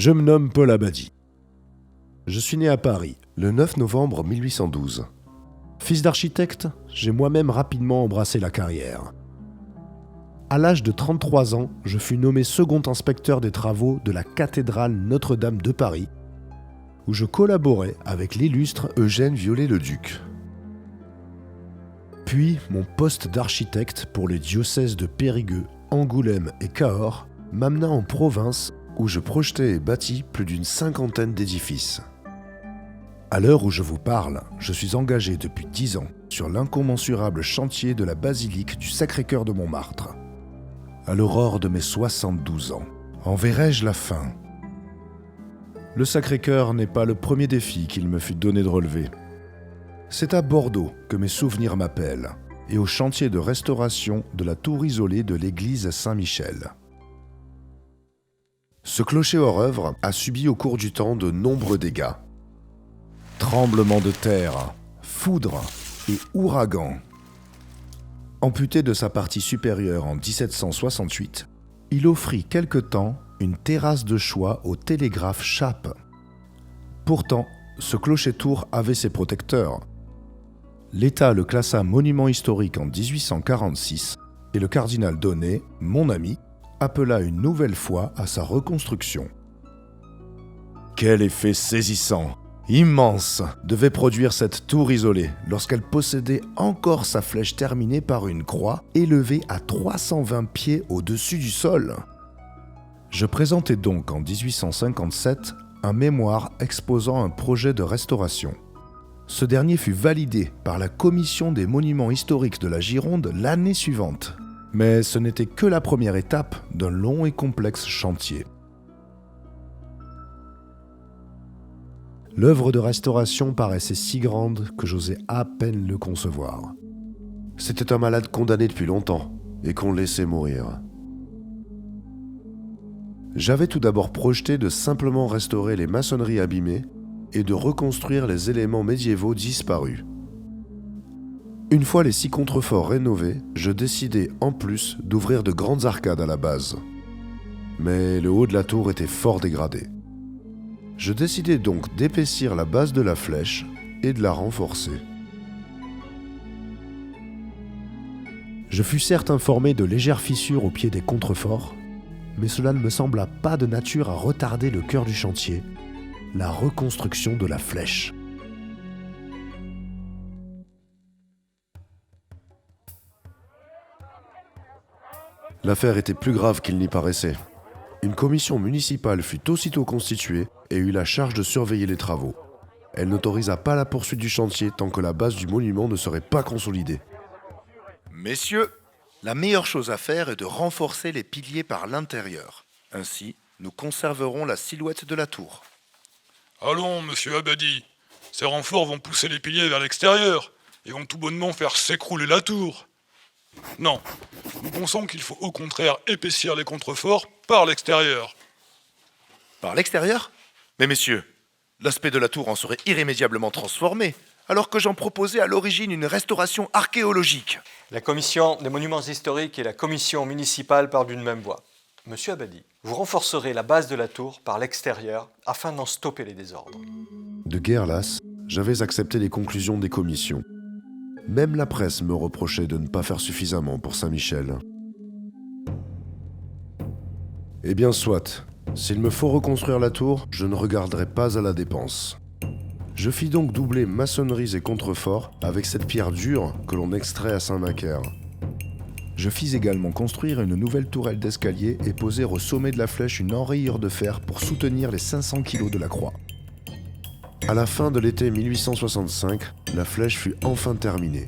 Je me nomme Paul Abadie. Je suis né à Paris, le 9 novembre 1812. Fils d'architecte, j'ai moi-même rapidement embrassé la carrière. À l'âge de 33 ans, je fus nommé second inspecteur des travaux de la cathédrale Notre-Dame de Paris, où je collaborais avec l'illustre Eugène Viollet-le-Duc. Puis, mon poste d'architecte pour les diocèses de Périgueux, Angoulême et Cahors m'amena en province où je projetais et bâtis plus d'une 50aine d'édifices. À l'heure où je vous parle, je suis engagé depuis 10 ans sur l'incommensurable chantier de la basilique du Sacré-Cœur de Montmartre. À l'aurore de mes 72 ans, en verrai-je la fin ? Le Sacré-Cœur n'est pas le premier défi qu'il me fut donné de relever. C'est à Bordeaux que mes souvenirs m'appellent, et au chantier de restauration de la tour isolée de l'église Saint-Michel. Ce clocher hors œuvre a subi au cours du temps de nombreux dégâts. Tremblements de terre, foudre et ouragans. Amputé de sa partie supérieure en 1768, il offrit quelque temps une terrasse de choix au télégraphe Chappe. Pourtant, ce clocher-tour avait ses protecteurs. L'État le classa monument historique en 1846 et le cardinal Donnet, mon ami, appela une nouvelle fois à sa reconstruction. Quel effet saisissant, immense, devait produire cette tour isolée lorsqu'elle possédait encore sa flèche terminée par une croix élevée à 320 pieds au-dessus du sol. Je présentai donc en 1857 un mémoire exposant un projet de restauration. Ce dernier fut validé par la Commission des monuments historiques de la Gironde l'année suivante. Mais ce n'était que la première étape d'un long et complexe chantier. L'œuvre de restauration paraissait si grande que j'osais à peine le concevoir. C'était un malade condamné depuis longtemps et qu'on laissait mourir. J'avais tout d'abord projeté de simplement restaurer les maçonneries abîmées et de reconstruire les éléments médiévaux disparus. Une fois les 6 contreforts rénovés, je décidai en plus d'ouvrir de grandes arcades à la base. Mais le haut de la tour était fort dégradé. Je décidai donc d'épaissir la base de la flèche et de la renforcer. Je fus certes informé de légères fissures au pied des contreforts, mais cela ne me sembla pas de nature à retarder le cœur du chantier, la reconstruction de la flèche. L'affaire était plus grave qu'il n'y paraissait. Une commission municipale fut aussitôt constituée et eut la charge de surveiller les travaux. Elle n'autorisa pas la poursuite du chantier tant que la base du monument ne serait pas consolidée. Messieurs, la meilleure chose à faire est de renforcer les piliers par l'intérieur. Ainsi, nous conserverons la silhouette de la tour. Allons, monsieur Abadie, ces renforts vont pousser les piliers vers l'extérieur et vont tout bonnement faire s'écrouler la tour. Non, nous pensons qu'il faut au contraire épaissir les contreforts par l'extérieur. Par l'extérieur ? Mais messieurs, l'aspect de la tour en serait irrémédiablement transformé, alors que j'en proposais à l'origine une restauration archéologique. La commission des monuments historiques et la commission municipale parlent d'une même voix. Monsieur Abadie, vous renforcerez la base de la tour par l'extérieur afin d'en stopper les désordres. De guerre lasse, j'avais accepté les conclusions des commissions. Même la presse me reprochait de ne pas faire suffisamment pour Saint-Michel. Eh bien soit, s'il me faut reconstruire la tour, je ne regarderai pas à la dépense. Je fis donc doubler maçonneries et contreforts avec cette pierre dure que l'on extrait à Saint-Macaire. Je fis également construire une nouvelle tourelle d'escalier et poser au sommet de la flèche une enrayure de fer pour soutenir les 500 kilos de la croix. À la fin de l'été 1865, la flèche fut enfin terminée.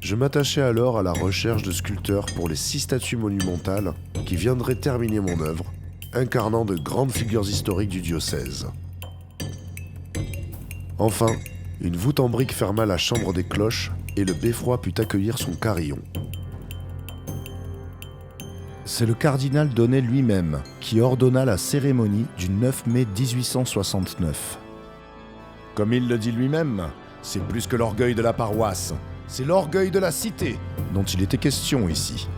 Je m'attachai alors à la recherche de sculpteurs pour les 6 statues monumentales qui viendraient terminer mon œuvre, incarnant de grandes figures historiques du diocèse. Enfin, une voûte en briques ferma la chambre des cloches et le beffroi put accueillir son carillon. C'est le cardinal Donnet lui-même qui ordonna la cérémonie du 9 mai 1869. Comme il le dit lui-même, c'est plus que l'orgueil de la paroisse, c'est l'orgueil de la cité dont il était question ici.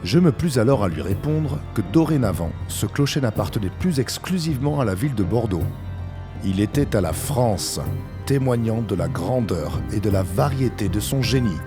Je me plus alors à lui répondre que dorénavant, ce clocher n'appartenait plus exclusivement à la ville de Bordeaux. Il était à la France, témoignant de la grandeur et de la variété de son génie.